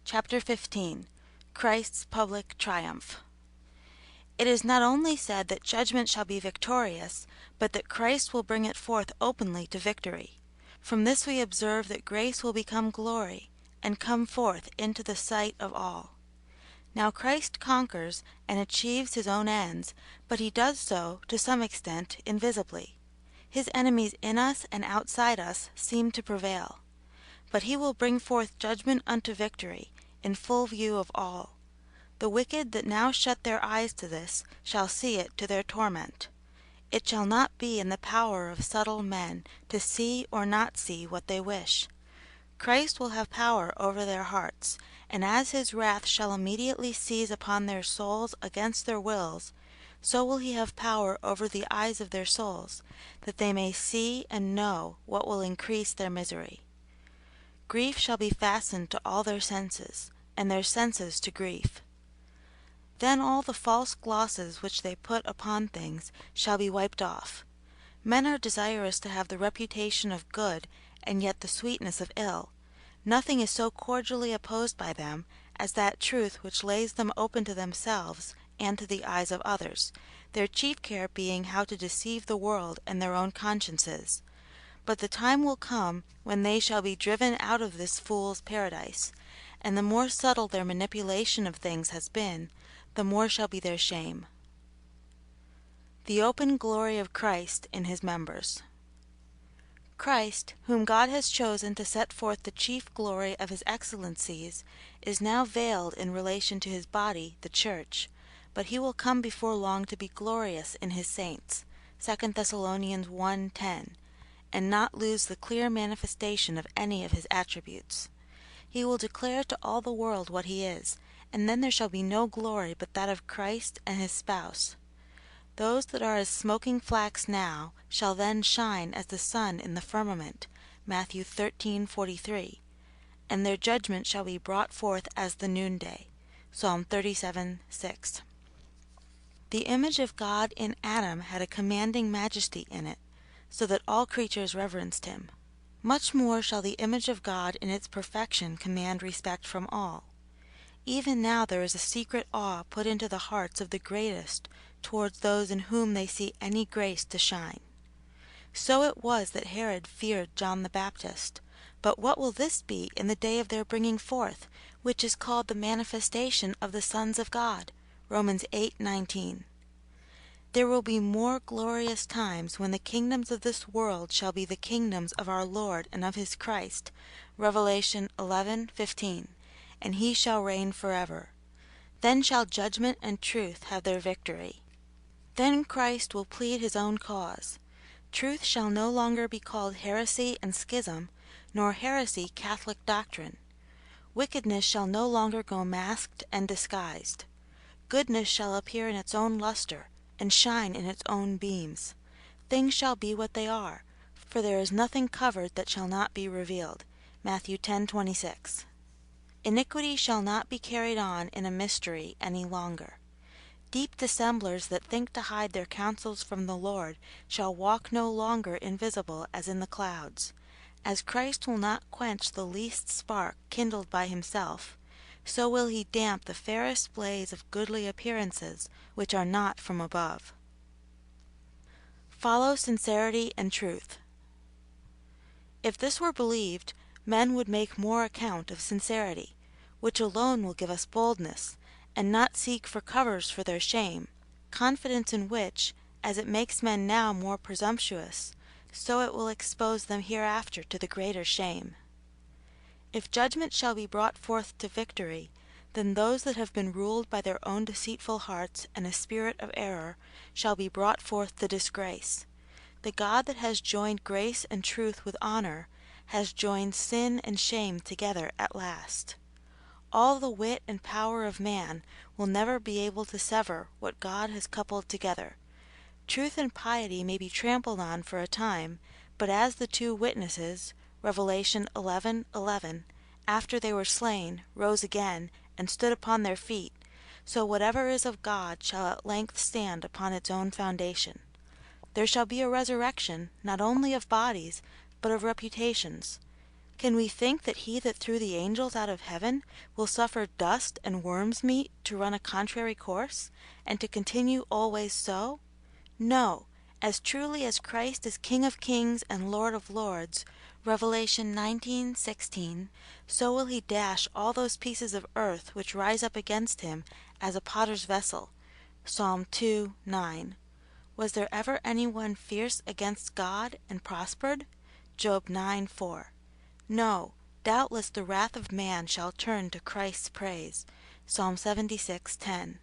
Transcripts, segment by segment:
Chapter 15. Christ's Public Triumph. It is not only said that judgment shall be victorious, but that Christ will bring it forth openly to victory. From this we observe that grace will become glory, and come forth into the sight of all. Now Christ conquers and achieves his own ends, but he does so, to some extent, invisibly. His enemies in us and outside us seem to prevail. But he will bring forth judgment unto victory, in full view of all. The wicked that now shut their eyes to this shall see it to their torment. It shall not be in the power of subtle men to see or not see what they wish. Christ will have power over their hearts, and as his wrath shall immediately seize upon their souls against their wills, so will he have power over the eyes of their souls, that they may see and know what will increase their misery. Grief shall be fastened to all their senses, and their senses to grief. Then all the false glosses which they put upon things shall be wiped off. Men are desirous to have the reputation of good, and yet the sweetness of ill. Nothing is so cordially opposed by them as that truth which lays them open to themselves and to the eyes of others, their chief care being how to deceive the world and their own consciences. But the time will come when they shall be driven out of this fool's paradise, and the more subtle their manipulation of things has been, the more shall be their shame. The open glory of Christ in his members. Christ, whom God has chosen to set forth the chief glory of his excellencies, is now veiled in relation to his body, the church, but he will come before long to be glorious in his saints, 2 Thessalonians 1:10, and not lose the clear manifestation of any of his attributes. He will declare to all the world what he is, and then there shall be no glory but that of Christ and his spouse. Those that are as smoking flax now shall then shine as the sun in the firmament, Matthew 13:43, and their judgment shall be brought forth as the noonday, Psalm 37:6. The image of God in Adam had a commanding majesty in it, so that all creatures reverenced him. Much more shall the image of God in its perfection command respect from all. Even now there is a secret awe put into the hearts of the greatest towards those in whom they see any grace to shine. So it was that Herod feared John the Baptist. But what will this be in the day of their bringing forth, which is called the manifestation of the sons of God? Romans 8:19. There will be more glorious times when the kingdoms of this world shall be the kingdoms of our Lord and of his Christ, Revelation 11:15, and he shall reign forever. Then shall judgment and truth have their victory. Then Christ will plead his own cause. Truth shall no longer be called heresy and schism, nor heresy Catholic doctrine. Wickedness shall no longer go masked and disguised. Goodness shall appear in its own luster, and shine in its own beams. Things shall be what they are, for there is nothing covered that shall not be revealed. Matthew 10:26. Iniquity shall not be carried on in a mystery any longer. Deep dissemblers that think to hide their counsels from the Lord shall walk no longer invisible as in the clouds. As Christ will not quench the least spark kindled by himself, so will he damp the fairest blaze of goodly appearances which are not from above. Follow sincerity and truth. If this were believed, men would make more account of sincerity, which alone will give us boldness, and not seek for covers for their shame, confidence in which, as it makes men now more presumptuous, so it will expose them hereafter to the greater shame. If judgment shall be brought forth to victory, then those that have been ruled by their own deceitful hearts and a spirit of error shall be brought forth to disgrace. The God that has joined grace and truth with honor has joined sin and shame together at last. All the wit and power of man will never be able to sever what God has coupled together. Truth and piety may be trampled on for a time, but as the two witnesses, Revelation 11:11, after they were slain, rose again, and stood upon their feet, so whatever is of God shall at length stand upon its own foundation. There shall be a resurrection, not only of bodies, but of reputations. Can we think that he that threw the angels out of heaven will suffer dust and worms' meat to run a contrary course, and to continue always so? No, as truly as Christ is King of kings and Lord of lords, Revelation 19:16, so will he dash all those pieces of earth which rise up against him as a potter's vessel. Psalm 2:9. Was there ever anyone fierce against God and prospered? Job 9:4. No, doubtless the wrath of man shall turn to Christ's praise. Psalm 76:10.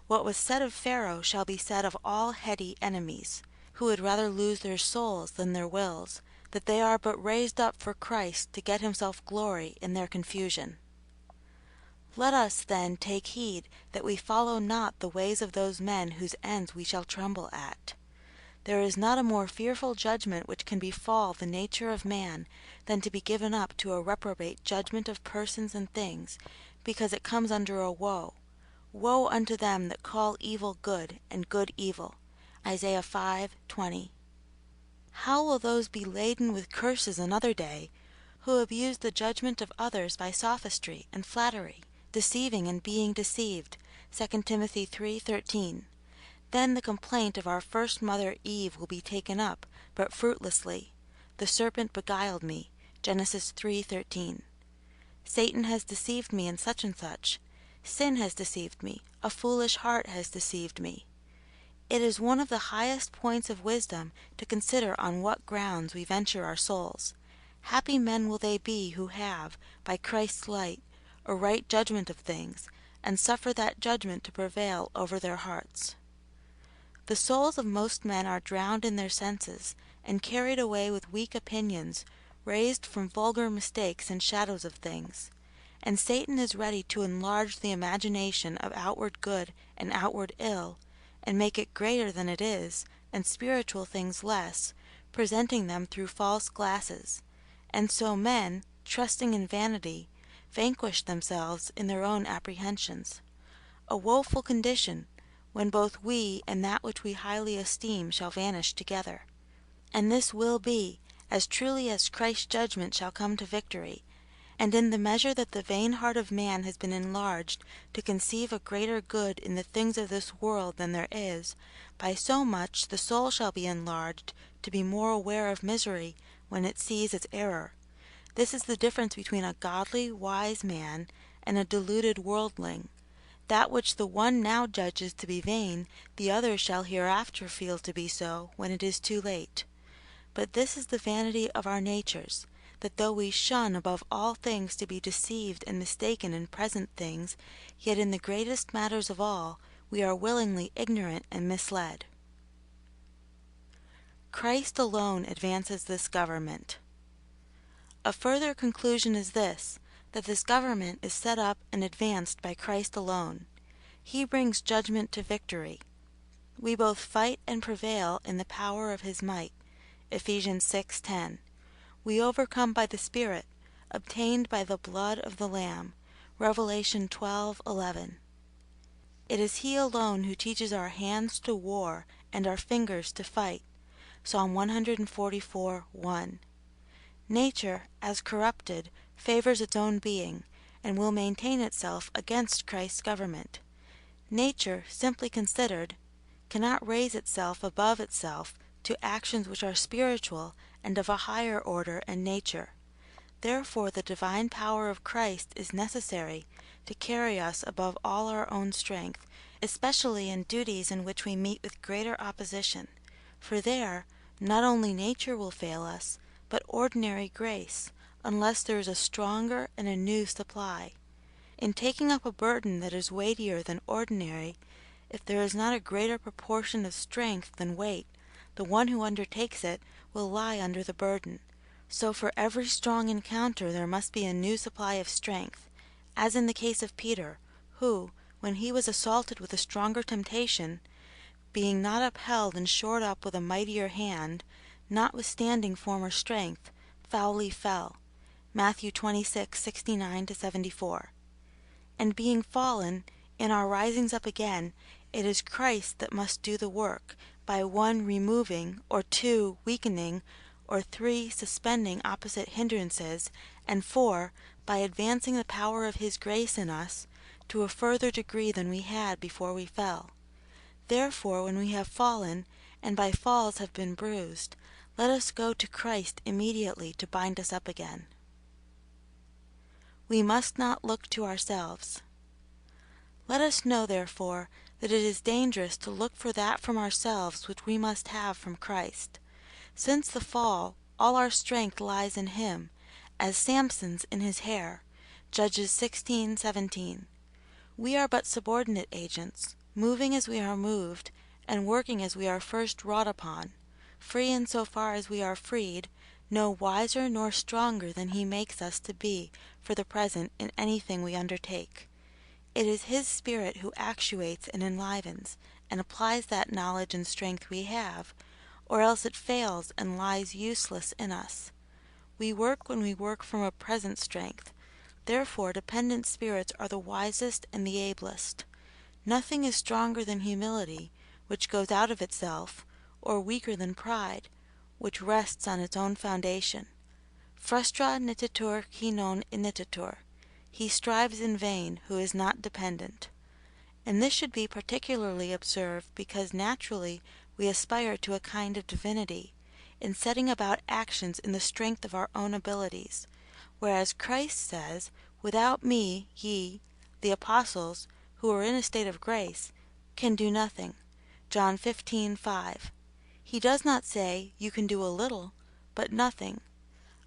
What was said of Pharaoh shall be said of all heady enemies, who would rather lose their souls than their wills, that they are but raised up for Christ to get himself glory in their confusion. Let us, then, take heed that we follow not the ways of those men whose ends we shall tremble at. There is not a more fearful judgment which can befall the nature of man than to be given up to a reprobate judgment of persons and things, because it comes under a woe. Woe unto them that call evil good, and good evil. Isaiah 5:20. How will those be laden with curses another day, who abuse the judgment of others by sophistry and flattery, deceiving and being deceived? 2 Timothy 3:13. Then the complaint of our first mother Eve will be taken up, but fruitlessly. The serpent beguiled me. Genesis 3:13. Satan has deceived me in such and such. Sin has deceived me. A foolish heart has deceived me. It is one of the highest points of wisdom to consider on what grounds we venture our souls. Happy men will they be who have, by Christ's light, a right judgment of things, and suffer that judgment to prevail over their hearts. The souls of most men are drowned in their senses, and carried away with weak opinions, raised from vulgar mistakes and shadows of things. And Satan is ready to enlarge the imagination of outward good and outward ill, and make it greater than it is, and spiritual things less, presenting them through false glasses. And so men, trusting in vanity, vanquish themselves in their own apprehensions. A woeful condition, when both we and that which we highly esteem shall vanish together. And this will be, as truly as Christ's judgment shall come to victory, and in the measure that the vain heart of man has been enlarged to conceive a greater good in the things of this world than there is, by so much the soul shall be enlarged to be more aware of misery when it sees its error. This is the difference between a godly, wise man and a deluded worldling. That which the one now judges to be vain, the other shall hereafter feel to be so when it is too late. But this is the vanity of our natures, that though we shun above all things to be deceived and mistaken in present things, yet in the greatest matters of all we are willingly ignorant and misled. Christ alone advances this government. A further conclusion is this, that this government is set up and advanced by Christ alone. He brings judgment to victory. We both fight and prevail in the power of his might. Ephesians 6:10. We overcome by the Spirit, obtained by the blood of the Lamb. Revelation 12:11. It is he alone who teaches our hands to war and our fingers to fight. Psalm 144:1. Nature, as corrupted, favors its own being, and will maintain itself against Christ's government. Nature, simply considered, cannot raise itself above itself to actions which are spiritual and of a higher order and nature. Therefore the divine power of Christ is necessary to carry us above all our own strength, especially in duties in which we meet with greater opposition, for there not only nature will fail us, but ordinary grace, unless there is a stronger and a new supply. In taking up a burden that is weightier than ordinary, if there is not a greater proportion of strength than weight, the one who undertakes it will lie under the burden. So for every strong encounter there must be a new supply of strength, as in the case of Peter, who, when he was assaulted with a stronger temptation, being not upheld and shored up with a mightier hand, notwithstanding former strength, foully fell. Matthew 26:69-74. And being fallen, in our risings up again, it is Christ that must do the work, by one removing, or two weakening, or 3. Suspending opposite hindrances, and 4. By advancing the power of His grace in us to a further degree than we had before we fell. Therefore, when we have fallen, and by falls have been bruised, let us go to Christ immediately to bind us up again. We must not look to ourselves. Let us know, therefore, that it is dangerous to look for that from ourselves which we must have from Christ. Since the fall, all our strength lies in Him, as Samson's in his hair. Judges 16:17. We are but subordinate agents, moving as we are moved, and working as we are first wrought upon, free in so far as we are freed, no wiser nor stronger than He makes us to be for the present in anything we undertake. It is His Spirit who actuates and enlivens, and applies that knowledge and strength we have, or else it fails and lies useless in us. We work when we work from a present strength. Therefore dependent spirits are the wisest and the ablest. Nothing is stronger than humility, which goes out of itself, or weaker than pride, which rests on its own foundation. Frustra nititur qui non inititur. He strives in vain who is not dependent. And this should be particularly observed because naturally we aspire to a kind of divinity, in setting about actions in the strength of our own abilities, whereas Christ says, "Without me ye, the apostles, who are in a state of grace, can do nothing." John 15:5. He does not say, "You can do a little," but nothing.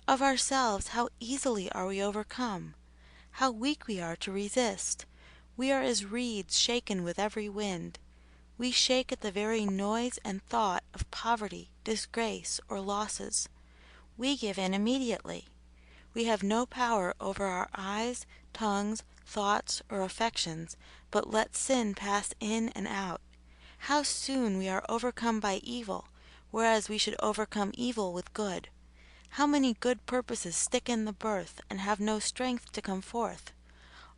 Of ourselves how easily are we overcome! How weak we are to resist! We are as reeds shaken with every wind. We shake at the very noise and thought of poverty, disgrace, or losses. We give in immediately. We have no power over our eyes, tongues, thoughts, or affections, but let sin pass in and out. How soon we are overcome by evil, whereas we should overcome evil with good. How many good purposes stick in the birth and have no strength to come forth,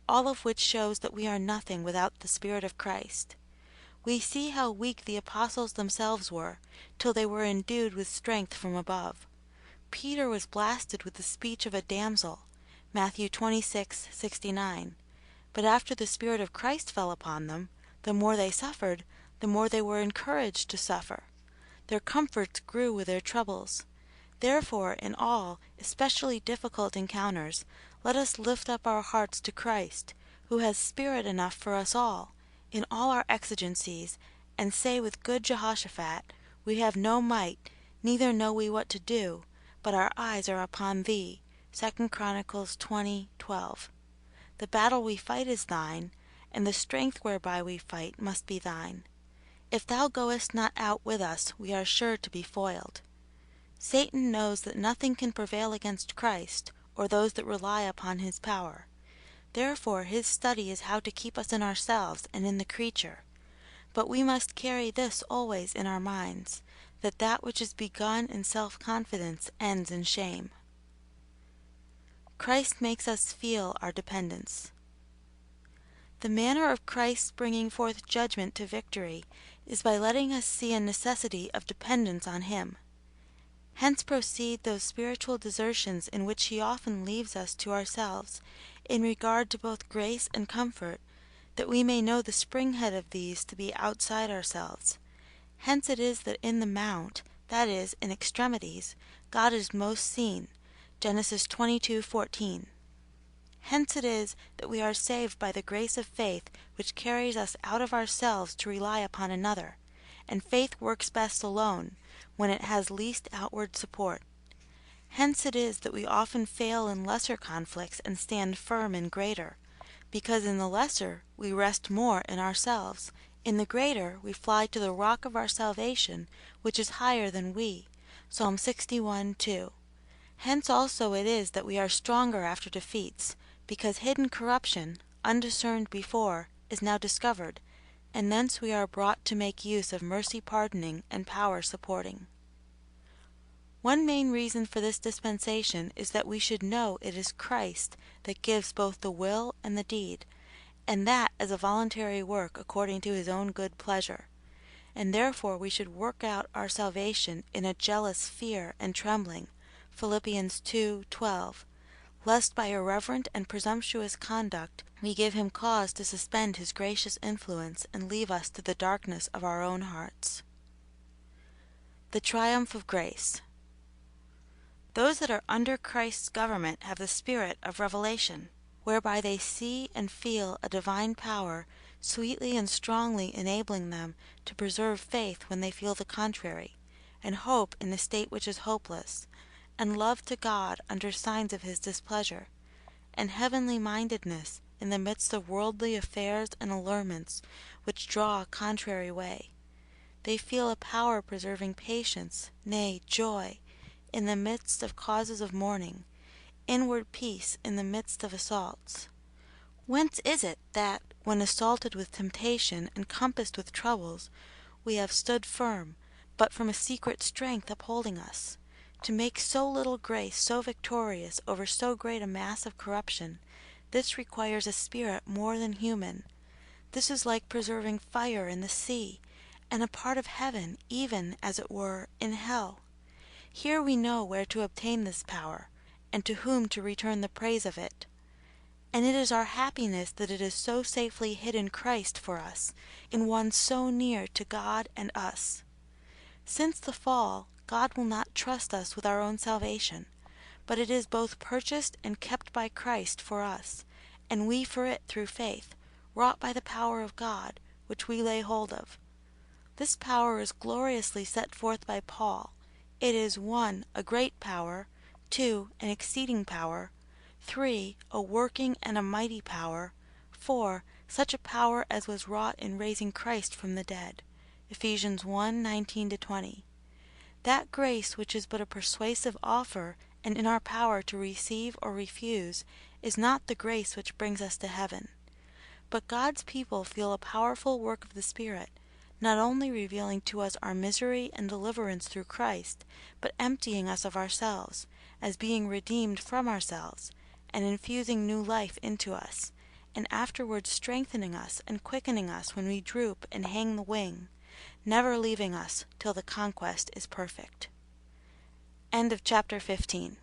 all of which shows that we are nothing without the Spirit of Christ. We see how weak the apostles themselves were, till they were endued with strength from above. Peter was blasted with the speech of a damsel, Matthew 26:69. But after the Spirit of Christ fell upon them, the more they suffered, the more they were encouraged to suffer. Their comforts grew with their troubles. Therefore, in all, especially difficult encounters, let us lift up our hearts to Christ, who has spirit enough for us all, in all our exigencies, and say with good Jehoshaphat, "We have no might, neither know we what to do, but our eyes are upon thee." 2 Chronicles 20:12. The battle we fight is thine, and the strength whereby we fight must be thine. If thou goest not out with us, we are sure to be foiled. Satan knows that nothing can prevail against Christ, or those that rely upon his power. Therefore his study is how to keep us in ourselves and in the creature. But we must carry this always in our minds, that that which is begun in self-confidence ends in shame. Christ makes us feel our dependence. The manner of Christ's bringing forth judgment to victory is by letting us see a necessity of dependence on Him. Hence proceed those spiritual desertions in which He often leaves us to ourselves, in regard to both grace and comfort, that we may know the spring-head of these to be outside ourselves. Hence it is that in the mount, that is, in extremities, God is most seen. Genesis 22:14. Hence it is that we are saved by the grace of faith, which carries us out of ourselves to rely upon another, and faith works best alone, when it has least outward support. Hence it is that we often fail in lesser conflicts and stand firm in greater, because in the lesser we rest more in ourselves, in the greater we fly to the rock of our salvation, which is higher than we. Psalm 61:2. Hence also it is that we are stronger after defeats, because hidden corruption, undiscerned before, is now discovered, and thence we are brought to make use of mercy pardoning and power supporting. One main reason for this dispensation is that we should know it is Christ that gives both the will and the deed, and that as a voluntary work according to His own good pleasure. and therefore we should work out our salvation in a jealous fear and trembling, Philippians 2:12, lest by irreverent and presumptuous conduct we give him cause to suspend his gracious influence and leave us to the darkness of our own hearts. The triumph of grace. Those that are under Christ's government have the spirit of revelation, whereby they see and feel a divine power sweetly and strongly enabling them to preserve faith when they feel the contrary, and hope in a state which is hopeless, and love to God under signs of his displeasure, and heavenly mindedness in the midst of worldly affairs and allurements which draw a contrary way. They feel a power preserving patience, nay, joy, in the midst of causes of mourning, inward peace in the midst of assaults. Whence is it that, when assaulted with temptation and compassed with troubles, we have stood firm, but from a secret strength upholding us? To make so little grace so victorious over so great a mass of corruption, this requires a spirit more than human. This is like preserving fire in the sea, and a part of heaven, even, as it were, in hell. Here we know where to obtain this power, and to whom to return the praise of it. And it is our happiness that it is so safely hid in Christ for us, in one so near to God and us. Since the fall, God will not trust us with our own salvation, but it is both purchased and kept by Christ for us, and we for it through faith, wrought by the power of God, which we lay hold of. This power is gloriously set forth by Paul. It is 1. A great power, 2. An exceeding power, 3. A working and a mighty power, 4. Such a power as was wrought in raising Christ from the dead. Ephesians 1:19-20. That grace which is but a persuasive offer and in our power to receive or refuse is not the grace which brings us to heaven. But God's people feel a powerful work of the Spirit, not only revealing to us our misery and deliverance through Christ, but emptying us of ourselves, as being redeemed from ourselves, and infusing new life into us, and afterwards strengthening us and quickening us when we droop and hang the wing, never leaving us till the conquest is perfect. End of chapter 15.